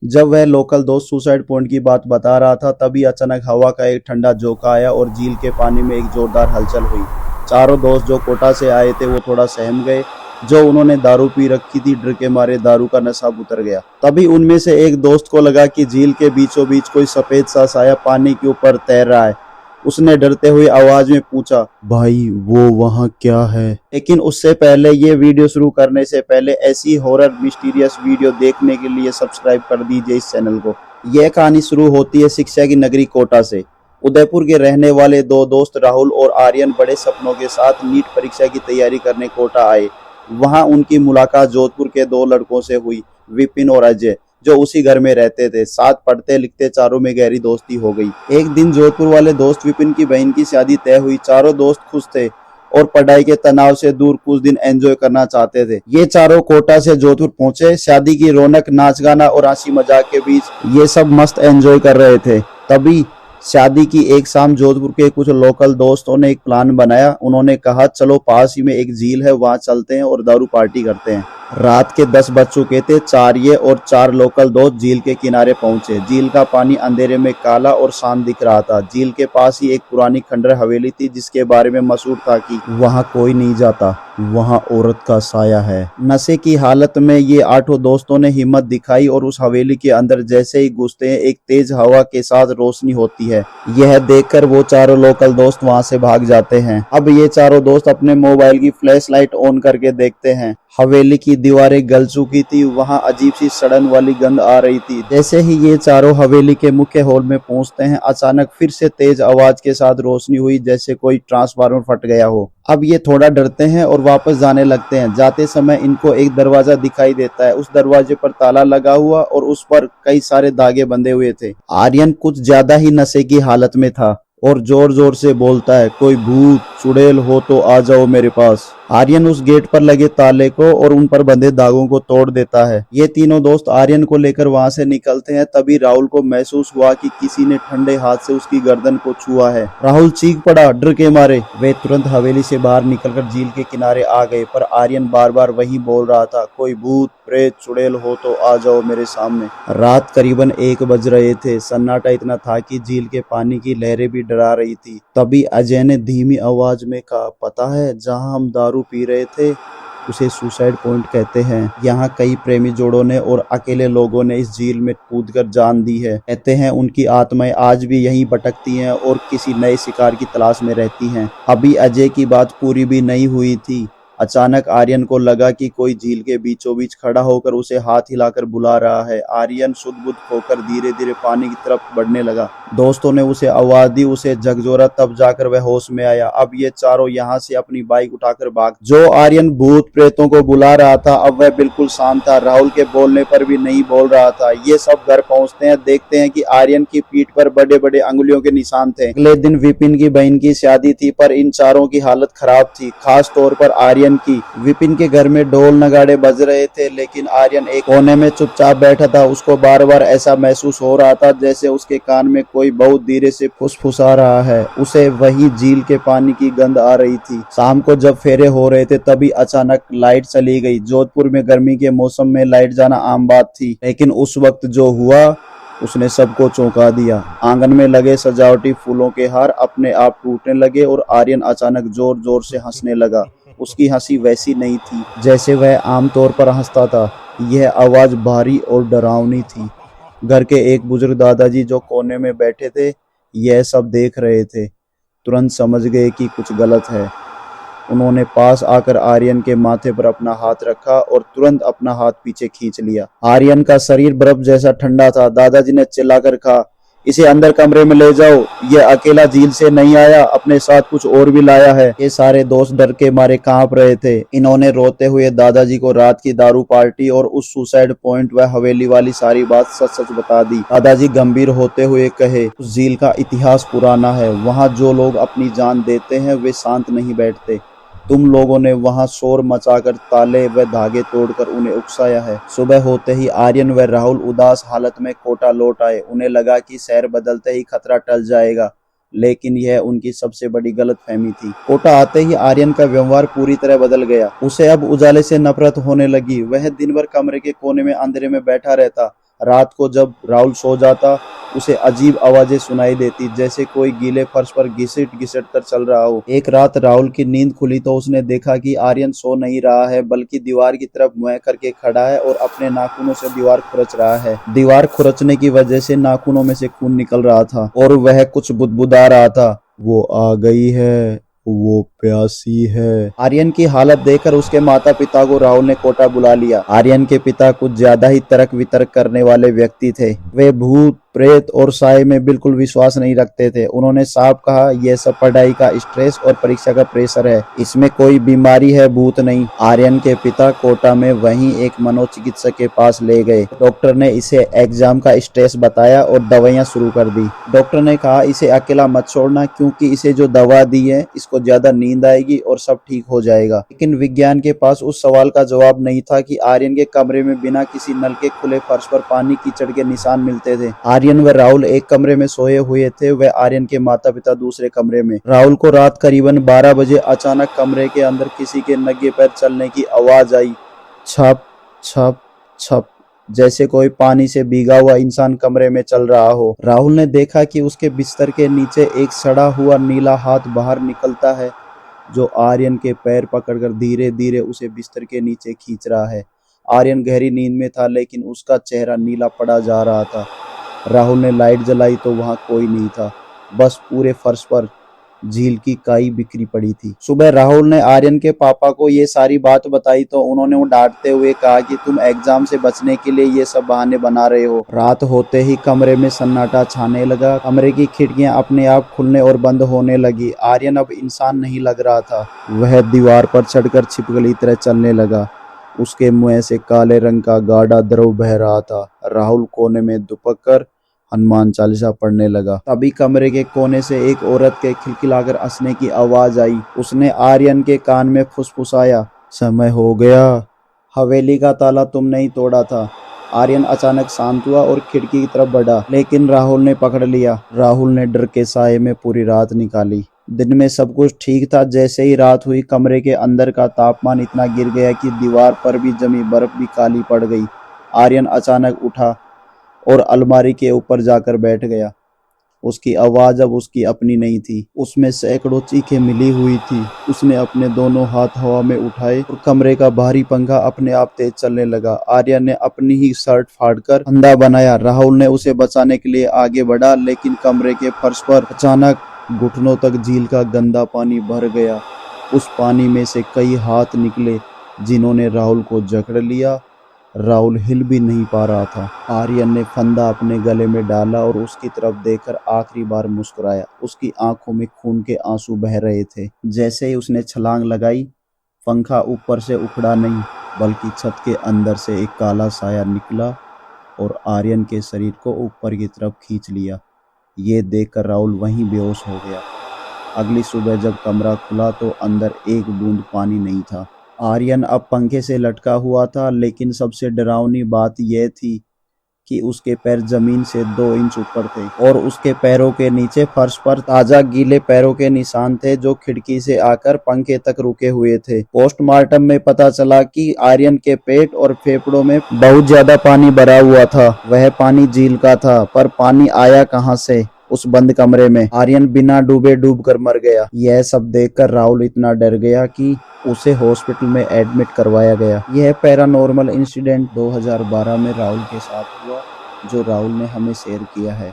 जब वह लोकल दोस्त सुसाइड पॉइंट की बात बता रहा था तभी अचानक हवा का एक ठंडा झोंका आया और झील के पानी में एक जोरदार हलचल हुई। चारों दोस्त जो कोटा से आए थे वो थोड़ा सहम गए। जो उन्होंने दारू पी रखी थी, डर के मारे दारू का नशा उतर गया। तभी उनमें से एक दोस्त को लगा कि झील के बीचों बीच कोई सफेद सा साया पानी के ऊपर तैर रहा है। उसने डरते हुए आवाज में पूछा, भाई वो वहाँ क्या है? लेकिन उससे पहले ये वीडियो शुरू करने से पहले ऐसी हॉरर मिस्टीरियस वीडियो देखने के लिए सब्सक्राइब कर दीजिए इस चैनल को। यह कहानी शुरू होती है शिक्षा की नगरी कोटा से। उदयपुर के रहने वाले दो दोस्त राहुल और आर्यन बड़े सपनों के साथ नीट परीक्षा की तैयारी करने कोटा आए। वहां उनकी मुलाकात जोधपुर के दो लड़कों से हुई, विपिन और अजय, जो उसी घर में रहते थे। साथ पढ़ते लिखते चारों में गहरी दोस्ती हो गई। एक दिन जोधपुर वाले दोस्त विपिन की बहन की शादी तय हुई। चारों दोस्त खुश थे और पढ़ाई के तनाव से दूर कुछ दिन एंजॉय करना चाहते थे। ये चारों कोटा से जोधपुर पहुंचे। शादी की रौनक, नाच गाना और हंसी मजाक के बीच ये सब मस्त एंजॉय कर रहे थे। तभी शादी की एक शाम जोधपुर के कुछ लोकल दोस्तों ने एक प्लान बनाया। उन्होंने कहा, चलो पास ही में एक झील है, वहां चलते हैं और दारू पार्टी करते हैं। रात के 10 बज चुके थे। चार ये और चार लोकल दोस्त झील के किनारे पहुंचे। झील का पानी अंधेरे में काला और शांत दिख रहा था। झील के पास ही एक पुरानी खंडर हवेली थी जिसके बारे में मशहूर था कि वहां कोई नहीं जाता, वहां औरत का साया है। नशे की हालत में ये आठों दोस्तों ने हिम्मत दिखाई और उस हवेली के अंदर जैसे ही घुसते हैं एक तेज हवा के साथ रोशनी होती है। यह देखकर वो चारों लोकल दोस्त वहां से भाग जाते हैं। अब ये चारों दोस्त अपने मोबाइल की फ्लैश लाइट ऑन करके देखते हैं। हवेली की दीवारें गल चुकी थी। वहां अजीब सी सड़न वाली गंध आ रही थी। जैसे ही ये चारों हवेली के मुख्य हॉल में पहुंचते हैं अचानक फिर से तेज आवाज के साथ रोशनी हुई, जैसे कोई ट्रांसफार्मर फट गया हो। अब ये थोड़ा डरते हैं और वापस जाने लगते हैं। जाते समय इनको एक दरवाजा दिखाई देता है। उस दरवाजे पर ताला लगा हुआ और उस पर कई सारे धागे बंधे हुए थे। आर्यन कुछ ज्यादा ही नशे की हालत में था और जोर जोर से बोलता है, कोई भूत चुड़ैल हो तो आ जाओ मेरे पास। आर्यन उस गेट पर लगे ताले को और उन पर बंधे धागों को तोड़ देता है। ये तीनों दोस्त आर्यन को लेकर वहां से निकलते हैं। तभी राहुल को महसूस हुआ कि किसी ने ठंडे हाथ से उसकी गर्दन को छुआ है। राहुल चीख पड़ा डर के मारे। वे तुरंत हवेली से बाहर निकलकर झील के किनारे आ गए, पर आर्यन बार बार वही बोल रहा था, कोई भूत प्रेत चुड़ैल हो तो आ जाओ मेरे सामने। रात करीबन 1 बज रहे थे। सन्नाटा इतना था कि झील के पानी की लहरें भी डरा रही थी। तभी अजय ने धीमी आवाज में कहा, पता है जहां हम दारू पी रहे थे उसे सुसाइड पॉइंट कहते हैं। यहाँ कई प्रेमी जोड़ों ने और अकेले लोगों ने इस झील में कूदकर जान दी है। कहते हैं उनकी आत्माएं आज भी यहीं भटकती हैं और किसी नए शिकार की तलाश में रहती हैं। अभी अजय की बात पूरी भी नहीं हुई थी। अचानक आर्यन को लगा कि कोई झील के बीचों बीच खड़ा होकर उसे हाथ हिलाकर बुला रहा है। आर्यन सुध बुध खोकर धीरे धीरे पानी की तरफ बढ़ने लगा। दोस्तों ने उसे आवाज दी, उसे झकझोरा, तब जाकर वह होश में आया। अब ये चारों यहाँ से अपनी बाइक उठाकर भाग। जो आर्यन भूत प्रेतों को बुला रहा था अब वह बिल्कुल शांत था। राहुल के बोलने पर भी नहीं बोल रहा था। ये सब घर पहुंचते हैं, देखते हैं कि आर्यन की पीठ पर बड़े बड़े अंगुलियों के निशान थे। अगले दिन विपिन की बहन की शादी थी, पर इन चारों की हालत खराब थी, खास तौर पर आर्यन की। विपिन के घर में ढोल नगाड़े बज रहे थे, लेकिन आर्यन एक कोने में चुपचाप बैठा था। उसको बार बार ऐसा महसूस हो रहा था जैसे उसके कान में कोई बहुत धीरे से फुसफुसा रहा है। उसे वही झील के पानी की गंध आ रही थी। शाम को जब फेरे हो रहे थे तभी अचानक लाइट चली गई। जोधपुर में गर्मी के मौसम में लाइट जाना आम बात थी, लेकिन उस वक्त जो हुआ उसने सबको चौंका दिया। आंगन में लगे सजावटी फूलों के हार अपने आप टूटने लगे और आर्यन अचानक जोर जोर से हंसने लगा। उसकी हंसी वैसी नहीं थी जैसे वह आमतौर पर हंसता था। यह आवाज भारी और डरावनी थी। घर के एक बुजुर्ग दादाजी जो कोने में बैठे थे यह सब देख रहे थे। तुरंत समझ गए कि कुछ गलत है। उन्होंने पास आकर आर्यन के माथे पर अपना हाथ रखा और तुरंत अपना हाथ पीछे खींच लिया। आर्यन का शरीर बर्फ जैसा ठंडा था। दादाजी ने चिल्लाकर कहा, इसे अंदर कमरे में ले जाओ। ये अकेला झील से नहीं आया, अपने साथ कुछ और भी लाया है। ये सारे दोस्त डर के मारे कांप रहे थे। इन्होंने रोते हुए दादाजी को रात की दारू पार्टी और उस सुसाइड पॉइंट व हवेली वाली सारी बात सच सच बता दी। दादाजी गंभीर होते हुए कहे, उस झील का इतिहास पुराना है। वहाँ जो लोग अपनी जान देते हैं वे शांत नहीं बैठते। तुम लोगों ने वहां शोर मचाकर ताले व धागे तोड़कर उन्हें उकसाया है। सुबह होते ही आर्यन व राहुल उदास हालत में कोटा लौट आए। उन्हें लगा कि शहर बदलते ही खतरा टल जाएगा, लेकिन यह उनकी सबसे बड़ी गलतफहमी थी। कोटा आते ही आर्यन का व्यवहार पूरी तरह बदल गया। उसे अब उजाले से नफरत होने लगी। वह दिन भर कमरे के कोने में अंधेरे में बैठा रहता। रात को जब राहुल सो जाता उसे अजीब आवाजें सुनाई देती, जैसे कोई गीले फर्श पर घिसट घिसट कर चल रहा हो। एक रात राहुल की नींद खुली तो उसने देखा कि आर्यन सो नहीं रहा है, बल्कि दीवार की तरफ मुंह करके खड़ा है और अपने नाखूनों से दीवार खुरच रहा है। दीवार खुरचने की वजह से नाखूनों में से खून निकल रहा था और वह कुछ बुदबुदा रहा था। वो आ गई है, वो प्यासी है। आर्यन की हालत देखकर उसके माता पिता को राहुल ने कोटा बुला लिया। आर्यन के पिता कुछ ज्यादा ही तर्क वितर्क करने वाले व्यक्ति थे। वे भूत प्रेत और साये में बिल्कुल विश्वास नहीं रखते थे। उन्होंने साफ कहा, यह सब पढ़ाई का स्ट्रेस और परीक्षा का प्रेशर है, इसमें कोई बीमारी है, भूत नहीं। आर्यन के पिता कोटा में वहीं एक मनोचिकित्सक के पास ले गए। डॉक्टर ने इसे एग्जाम का स्ट्रेस बताया और दवाइयां शुरू कर दी। डॉक्टर ने कहा, इसे अकेला मत छोड़ना, क्योंकि इसे जो दवा दी है इसको ज्यादा नींद आएगी और सब ठीक हो जाएगा। लेकिन विज्ञान के पास उस सवाल का जवाब नहीं था कि आर्यन के कमरे में बिना किसी नल के खुले फर्श पर पानी कीचड़ के निशान मिलते थे। आर्यन व राहुल एक कमरे में सोए हुए थे, वह आर्यन के माता पिता दूसरे कमरे में। राहुल को रात करीबन 12 बजे अचानक कमरे के अंदर किसी के नंगे पैर चलने की आवाज आई। छप छप छप, जैसे कोई पानी से भीगा हुआ इंसान कमरे में चल रहा हो। राहुल ने देखा कि उसके बिस्तर के नीचे एक सड़ा हुआ नीला हाथ बाहर निकलता है, जो आर्यन के पैर पकड़कर धीरे धीरे उसे बिस्तर के नीचे खींच रहा है। आर्यन गहरी नींद में था, लेकिन उसका चेहरा नीला पड़ा जा रहा था। राहुल ने लाइट जलाई तो वहां कोई नहीं था, बस पूरे फर्श पर झील की काई बिखरी पड़ी थी। सुबह राहुल ने आर्यन के पापा को ये सारी बात बताई तो उन्होंने डांटते हुए कहा कि तुम एग्जाम से बचने के लिए ये सब बहाने बना रहे हो। रात होते ही कमरे में सन्नाटा छाने लगा। कमरे की खिड़कियां अपने आप खुलने और बंद होने लगी। आर्यन अब इंसान नहीं लग रहा था, वह दीवार पर चढ़कर छिपकली तरह चलने लगा। उसके मुंह से काले रंग का गाढ़ा द्रव बह रहा था। राहुल कोने में दुपक कर हनुमान चालीसा पढ़ने लगा। तभी कमरे के कोने से एक औरत के खिलखिलाकर हंसने की आवाज आई। उसने आर्यन के कान में फुसफुसाया, समय हो गया, हवेली का ताला तुमने ही तोड़ा था। आर्यन अचानक शांत हुआ और खिड़की की तरफ बढ़ा, लेकिन राहुल ने पकड़ लिया। राहुल ने डर के साये में पूरी रात निकाली। दिन में सब कुछ ठीक था, जैसे ही रात हुई कमरे के अंदर का तापमान इतना गिर गया कि दीवार पर भी जमी बर्फ भी काली पड़ गई। आर्यन अचानक उठा और अलमारी के ऊपर जाकर बैठ गया। उसकी आवाज अब उसकी अपनी नहीं थी, उसमें सैकड़ों चीखें मिली हुई थी। उसने अपने दोनों हाथ हवा में उठाए और कमरे का भारी पंखा अपने आप तेज चलने लगा। आर्यन ने अपनी ही शर्ट फाड़कर फंदा बनाया। राहुल ने उसे बचाने के लिए आगे बढ़ा, लेकिन कमरे के फर्श पर अचानक घुटनों तक झील का गंदा पानी भर गया। उस पानी में से कई हाथ निकले, जिन्होंने राहुल को जकड़ लिया। राहुल हिल भी नहीं पा रहा था। आर्यन ने फंदा अपने गले में डाला और उसकी तरफ देखकर आखिरी बार मुस्कुराया। उसकी आंखों में खून के आंसू बह रहे थे। जैसे ही उसने छलांग लगाई, पंखा ऊपर से उखड़ा नहीं, बल्कि छत के अंदर से एक काला साया निकला और आर्यन के शरीर को ऊपर की तरफ खींच लिया। ये देखकर राहुल वहीं बेहोश हो गया। अगली सुबह जब कमरा खुला तो अंदर एक बूंद पानी नहीं था। आर्यन अब पंखे से लटका हुआ था, लेकिन सबसे डरावनी बात यह थी कि उसके पैर जमीन से 2 इंच ऊपर थे और उसके पैरों के नीचे फर्श पर ताजा गीले पैरों के निशान थे, जो खिड़की से आकर पंखे तक रुके हुए थे। पोस्टमार्टम में पता चला कि आर्यन के पेट और फेफड़ों में बहुत ज्यादा पानी भरा हुआ था। वह पानी झील का था, पर पानी आया कहां से उस बंद कमरे में? आर्यन बिना डूबे डूब कर मर गया। यह सब देखकर राहुल इतना डर गया कि उसे हॉस्पिटल में एडमिट करवाया गया। यह पैरानॉर्मल इंसिडेंट 2012 में राहुल के साथ हुआ, जो राहुल ने हमें शेयर किया है।